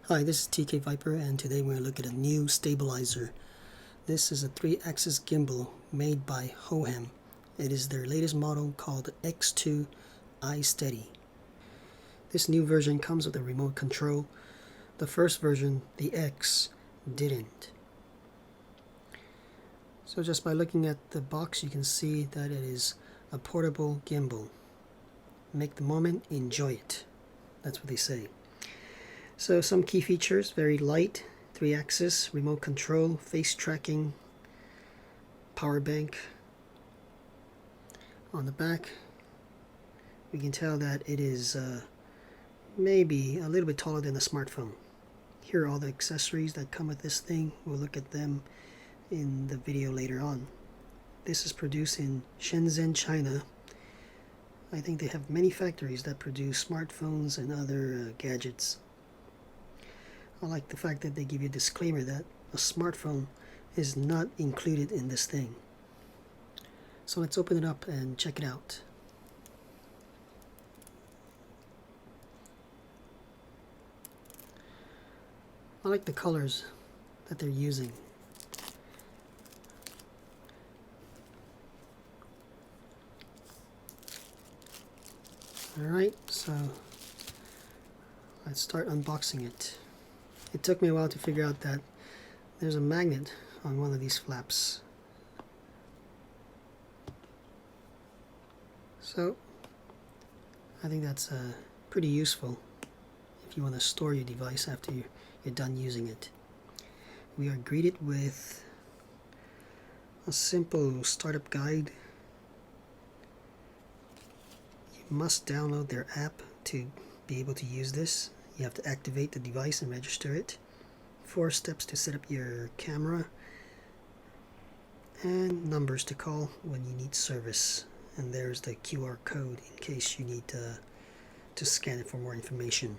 Hi, this is tkviper, and today we're going to look at a new stabilizer. This is a 3-axis gimbal made by Hohem. It is their latest model called X2 iSteady. This new version comes with a remote control. The first version, the X, didn't. So just by looking at the box, you can see that it is a portable gimbal. Make the moment, enjoy it. That's what they say. So some key features: very light, 3-axis, remote control, face tracking, power bank. On the back, we can tell that it is maybe a little bit taller than a smartphone. Here are all the accessories that come with this thing. We'll look at them in the video later on. This is produced in Shenzhen, China. I think they have many factories that produce smartphones and other gadgets. I like the fact that they give you a disclaimer that a smartphone is not included in this thing. So let's open it up and check it out. I like the colors that they're using. Alright, so let's start unboxing it. It took me a while to figure out that there's a magnet on one of these flaps. So I think that's pretty useful if you want to store your device after you're done using it. We are greeted with a simple startup guide. You must download their app to be able to use this. You have to activate the device and register it. 4 steps to set up your camera, and numbers to call when you need service. And there's the QR code in case you need to scan it for more information.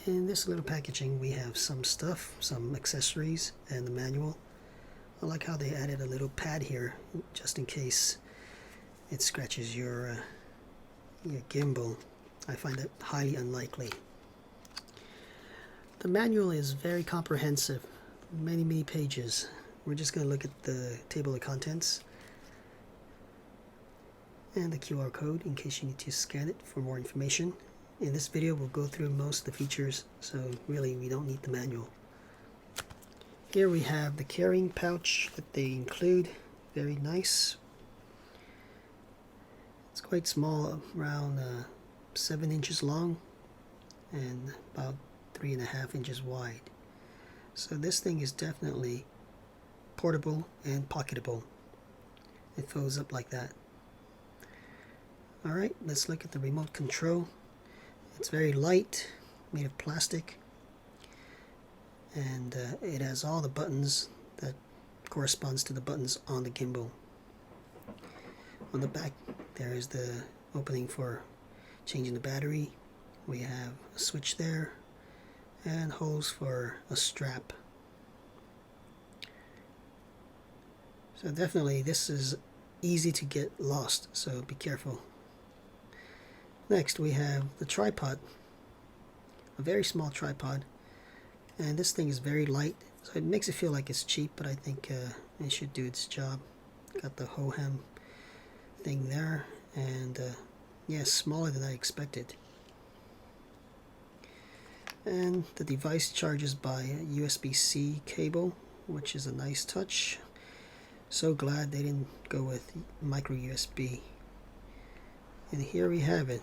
In this little packaging we have some stuff, some accessories, and the manual. I like how they added a little pad here just in case it scratches your gimbal. I find it highly unlikely. The manual is very comprehensive, many pages. We're just going to look at the table of contents and the QR code in case you need to scan it for more information. In this video we'll go through most of the features, so really we don't need the manual. Here we have the carrying pouch that they include. Very nice. It's quite small, around 7 inches long and about 3.5 inches wide. So this thing is definitely portable and pocketable. It folds up like that. Alright, let's look at the remote control. It's very light, made of plastic, and it has all the buttons that corresponds to the buttons on the gimbal. On the back there is the opening for changing the battery. We have a switch there and holes for a strap. So definitely this is easy to get lost, so be careful. Next we have the tripod, a very small tripod, and this thing is very light, so it makes it feel like it's cheap, but I think it should do its job. Got the Hohem thing there, and yeah, smaller than I expected. And the device charges by a USB-C cable, which is a nice touch. So glad they didn't go with micro USB. And here we have it,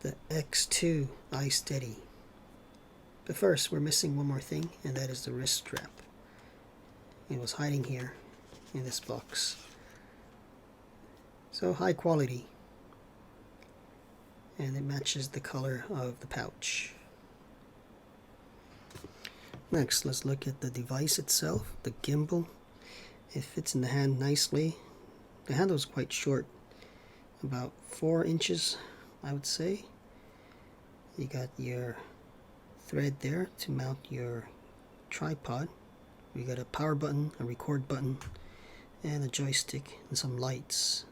the X2 iSteady. But first we're missing one more thing, and that is the wrist strap. It was hiding here in this box. So high quality, and it matches the color of the pouch. Next, let's look at the device itself, the gimbal. It fits in the hand nicely. The handle is quite short, about 4 inches I would say. You got your thread there to mount your tripod. We got a power button, a record button, and a joystick and some lights.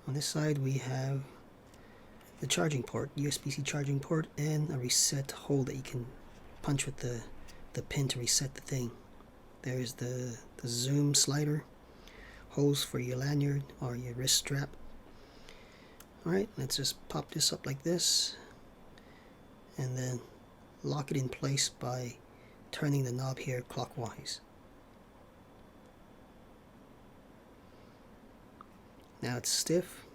On this side we have the charging port, USB-C charging port, and a reset hole that you can punch with the pin to reset the thing. There's the zoom slider, holes for your lanyard or your wrist strap. Alright, let's just pop this up like this and then lock it in place by turning the knob here clockwise. Now it's stiff.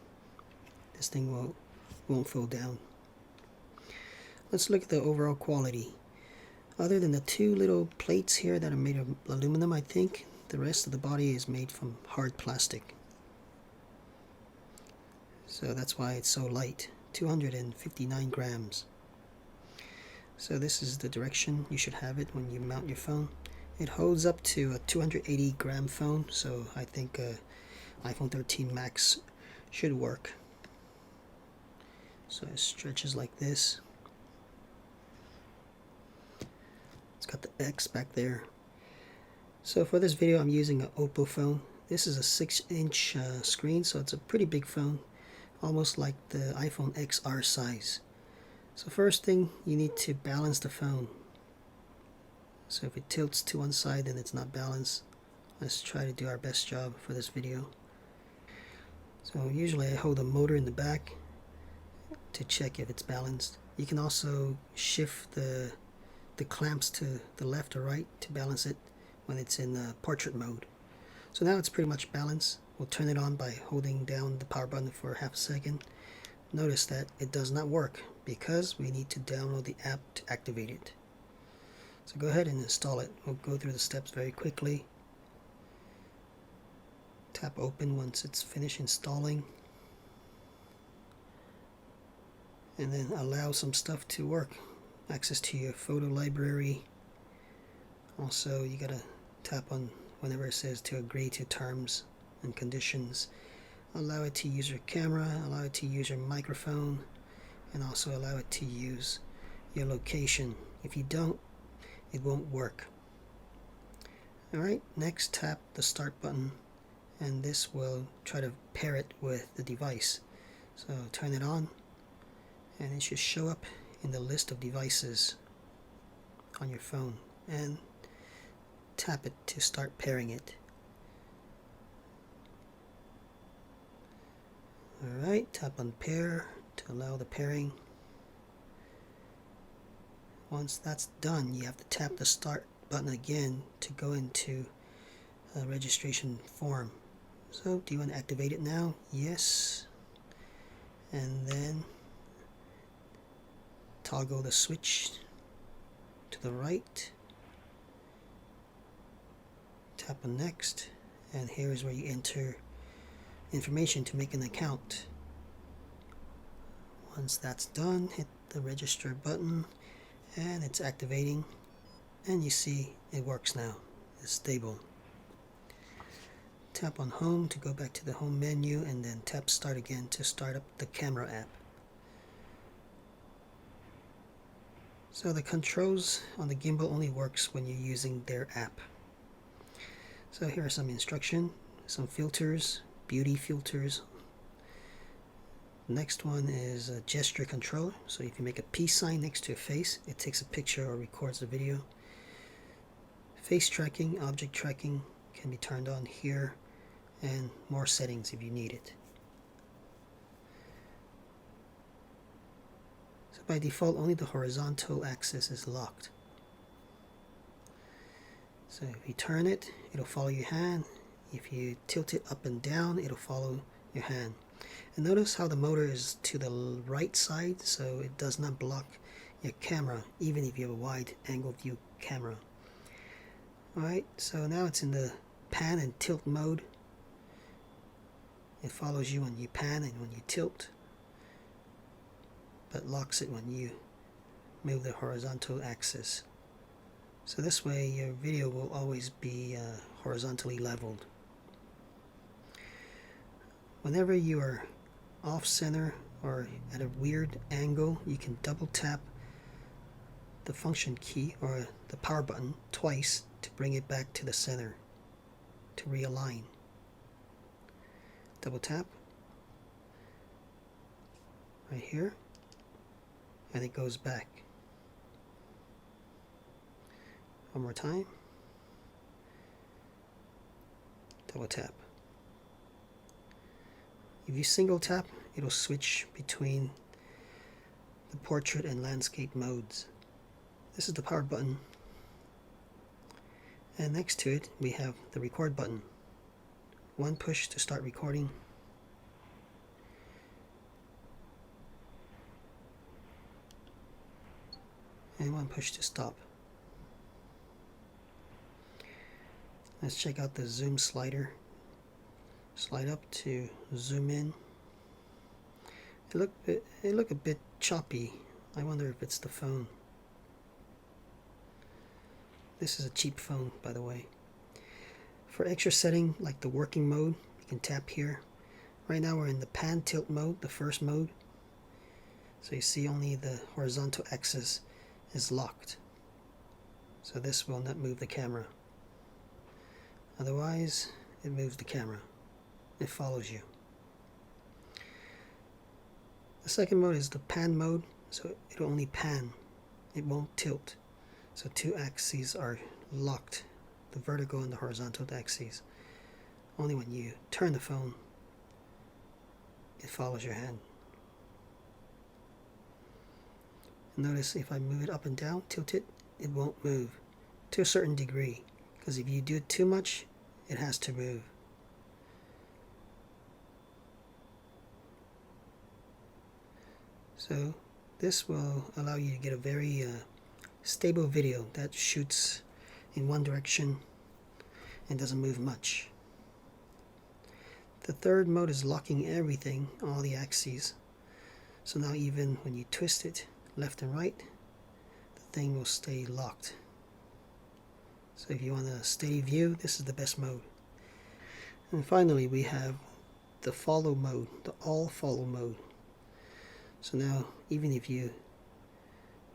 This thing won't fall down. Let's look at the overall quality. Other than the two little plates here that are made of aluminum, I think, the rest of the body is made from hard plastic. So that's why it's so light, 259 grams. So this is the direction you should have it when you mount your phone. It holds up to a 280 gram phone, so I think iPhone 13 Max should work. So it stretches like this. It's got the X back there. So for this video I'm using an Oppo phone. This is a 6-inch screen, so it's a pretty big phone, almost like the iPhone XR size. So first thing, you need to balance the phone. So if it tilts to one side then it's not balanced. Let's try to do our best job for this video. So usually I hold a motor in the back to check if it's balanced. You can also shift the clamps to the left or right to balance it when it's in portrait mode. So now it's pretty much balanced. We'll turn it on by holding down the power button for half a second. Notice that it does not work because we need to download the app to activate it. So go ahead and install it. We'll go through the steps very quickly. Tap open once it's finished installing, and then allow some stuff to work. Access to your photo library. Also, you gotta tap on whenever it says to agree to terms and conditions. Allow it to use your camera, allow it to use your microphone, and also allow it to use your location. If you don't, it won't work. Alright, next tap the start button, and this will try to pair it with the device. So turn it on, and it should show up in the list of devices on your phone, and tap it to start pairing it. Alright, tap on pair to allow the pairing. Once that's done, you have to tap the start button again to go into a registration form. So do you want to activate it now? Yes. And then toggle the switch to the right. Tap on next, and here is where you enter information to make an account. Once that's done, hit the register button and it's activating, and you see it works now. It's stable. Tap on home to go back to the home menu, and then tap start again to start up the camera app. So the controls on the gimbal only works when you're using their app. So here are some instructions, some filters, beauty filters. Next one is a gesture control. So if you make a peace sign next to a face, it takes a picture or records the video. Face tracking, object tracking can be turned on here, and more settings if you need it. So by default, only the horizontal axis is locked. So if you turn it, it'll follow your hand. If you tilt it up and down, it'll follow your hand. And notice how the motor is to the right side, so it does not block your camera, even if you have a wide angle view camera. Alright, so now it's in the pan and tilt mode. It follows you when you pan and when you tilt, but locks it when you move the horizontal axis. So this way your video will always be horizontally leveled. Whenever you are off center or at a weird angle, you can double tap the function key or the power button twice to bring it back to the center, to realign. Double tap. right here, and it goes back. One more time. Double tap. If you single tap, it'll switch between the portrait and landscape modes. This is the power button, and next to it we have the record button. One push to start recording, and one push to stop. Let's check out the zoom slider. Slide up to zoom in. It look a bit choppy. I wonder if it's the phone. This is a cheap phone, by the way. For extra setting, like the working mode, you can tap here. Right now we're in the pan tilt mode, the first mode. So you see only the horizontal axis is locked. So this will not move the camera. Otherwise, it moves the camera. It follows you. The second mode is the pan mode, so it'll only pan. It won't tilt. So two axes are locked, the vertical and the horizontal axes. Only when you turn the phone, it follows your hand. Notice if I move it up and down, tilt it, it won't move to a certain degree, because if you do it too much, it has to move. So this will allow you to get a very stable video that shoots in one direction and doesn't move much. The third mode is locking everything, all the axes. So now even when you twist it left and right, the thing will stay locked. So if you want a steady view, this is the best mode. And finally we have the follow mode, the all follow mode. So now even if you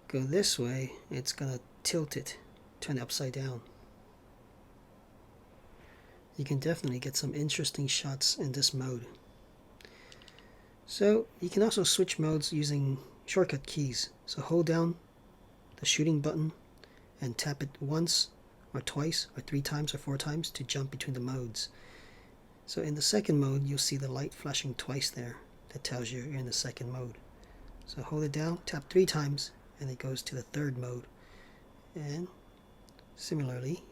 go this way, it's gonna tilt it, turn it upside down. You can definitely get some interesting shots in this mode. So you can also switch modes using shortcut keys. So hold down the shooting button and tap it once or twice or 3 times or 4 times to jump between the modes. So in the second mode, you'll see the light flashing twice there. That tells you you're in the second mode. So hold it down, tap 3 times, and it goes to the third mode. And similarly,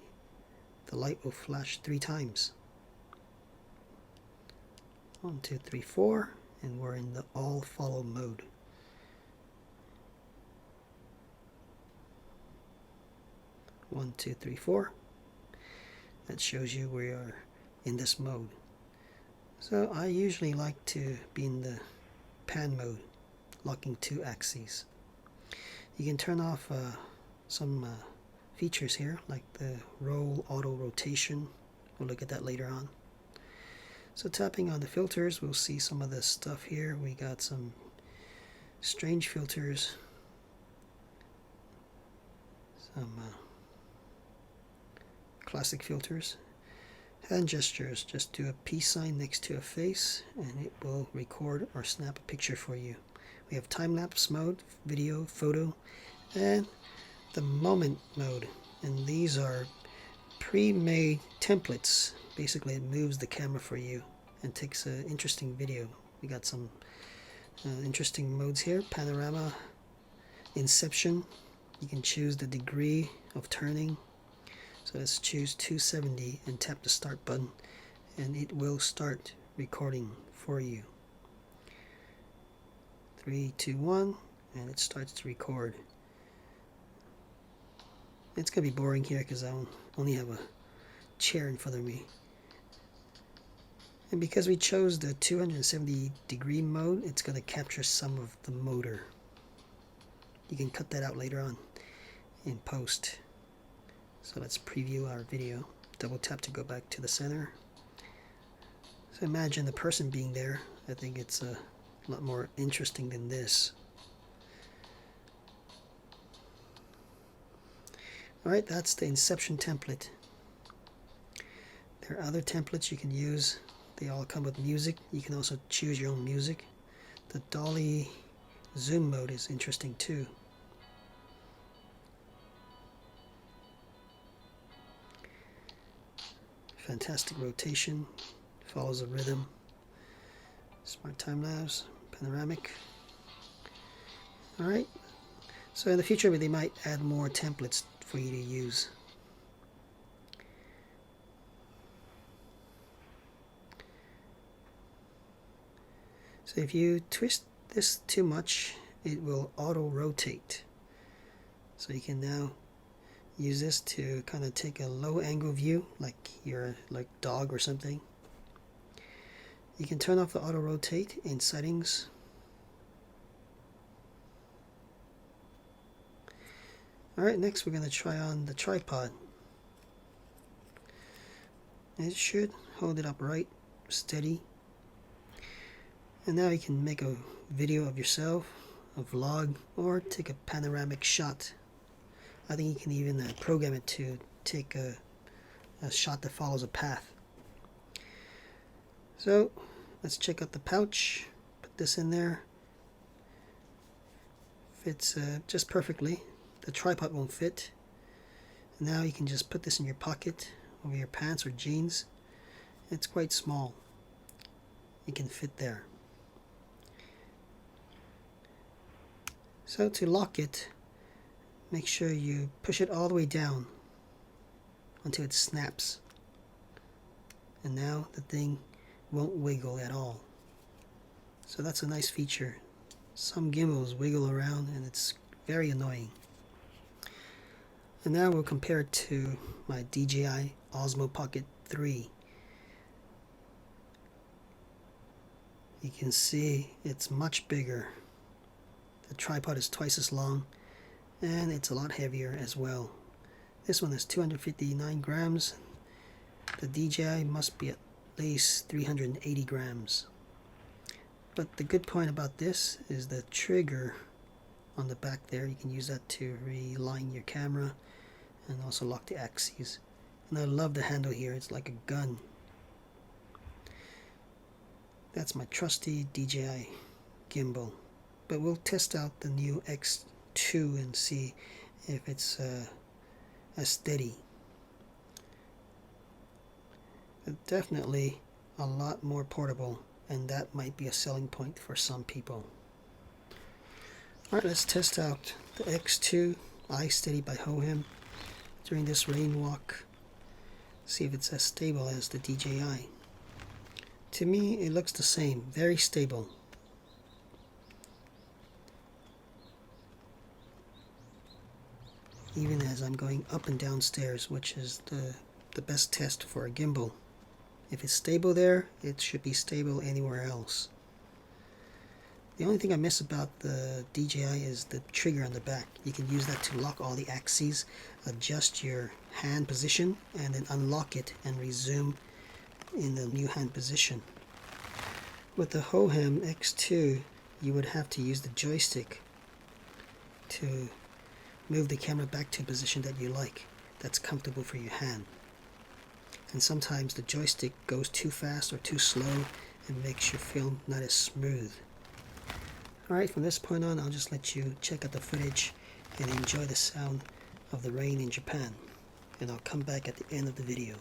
the light will flash 3 times. 1, 2, 3, 4, and we're in the all follow mode. One, two, three, 4. That shows you we are in this mode. So I usually like to be in the pan mode, locking 2 axes. You can turn off some features here, like the roll auto rotation. We'll look at that later on. So tapping on the filters, we'll see some of the stuff here. We got some strange filters, some classic filters, hand gestures. Just do a peace sign next to a face and it will record or snap a picture for you. We have time-lapse mode, video, photo, and the moment mode. And these are pre-made templates. Basically it moves the camera for you and takes an interesting video. We got some interesting modes here. Panorama, inception. You can choose the degree of turning. So let's choose 270 and tap the start button and it will start recording for you. 3, 2, 1, and it starts to record. It's gonna be boring here because I only have a chair in front of me. And because we chose the 270 degree mode, it's gonna capture some of the motor. You can cut that out later on in post. So let's preview our video. Double tap to go back to the center. So imagine the person being there. I think it's a lot more interesting than this. Alright, that's the Inception template. There are other templates you can use. They all come with music. You can also choose your own music. The dolly Zoom mode is interesting too. Fantastic rotation, follows a rhythm. Smart time lapse, panoramic. Alright, so in the future they might add more templates for you to use. So if you twist this too much, it will auto rotate. So you can now use this to kind of take a low angle view, like you're like dog or something. You can turn off the auto rotate in settings. Alright, next we're going to try on the tripod. It should hold it upright, steady. And now you can make a video of yourself, a vlog, or take a panoramic shot. I think you can even program it to take a shot that follows a path. So let's check out the pouch. Put this in there. Fits just perfectly. The tripod won't fit. Now you can just put this in your pocket over your pants or jeans. It's quite small. It can fit there. So to lock it, make sure you push it all the way down until it snaps. And now the thing won't wiggle at all. So that's a nice feature. Some gimbals wiggle around and it's very annoying. And now we'll compare it to my DJI Osmo Pocket 3. You can see it's much bigger. The tripod is twice as long and it's a lot heavier as well. This one is 259 grams. The DJI must be at least 380 grams. But the good point about this is the trigger on the back there. You can use that to realign your camera and also lock the axes. And I love the handle here, it's like a gun. That's my trusty DJI gimbal. But we'll test out the new X2 and see if it's as steady. But definitely a lot more portable, and that might be a selling point for some people. Alright, let's test out the X2 iSteady by Hohem during this rain walk. See if it's as stable as the DJI. To me, it looks the same, very stable. Even as I'm going up and down stairs, which is the best test for a gimbal. If it's stable there, it should be stable anywhere else. The only thing I miss about the DJI is the trigger on the back. You can use that to lock all the axes, adjust your hand position, and then unlock it and resume in the new hand position. With the Hohem X2, you would have to use the joystick to move the camera back to a position that you like, that's comfortable for your hand. And sometimes the joystick goes too fast or too slow and makes your film not as smooth. Alright, from this point on, I'll just let you check out the footage and enjoy the sound of the rain in Japan. And I'll come back at the end of the video.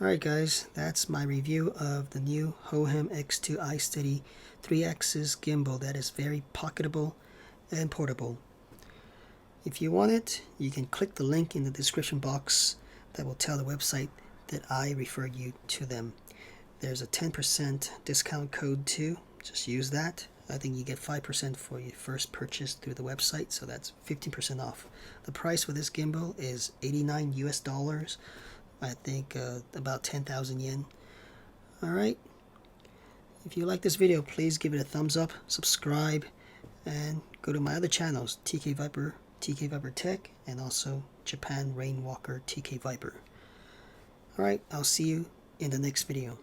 Alright guys, that's my review of the new Hohem X2 iSteady 3-axis gimbal that is very pocketable and portable. If you want it, you can click the link in the description box that will tell the website that I referred you to them. There's a 10% discount code too, just use that. I think you get 5% for your first purchase through the website, so that's 15% off. The price for this gimbal is $89 US. I think about 10,000 yen. Alright, if you like this video, please give it a thumbs up, subscribe, and go to my other channels, tkviper, tkviper Tech, and also Japan Rainwalker tkviper. Alright, I'll see you in the next video.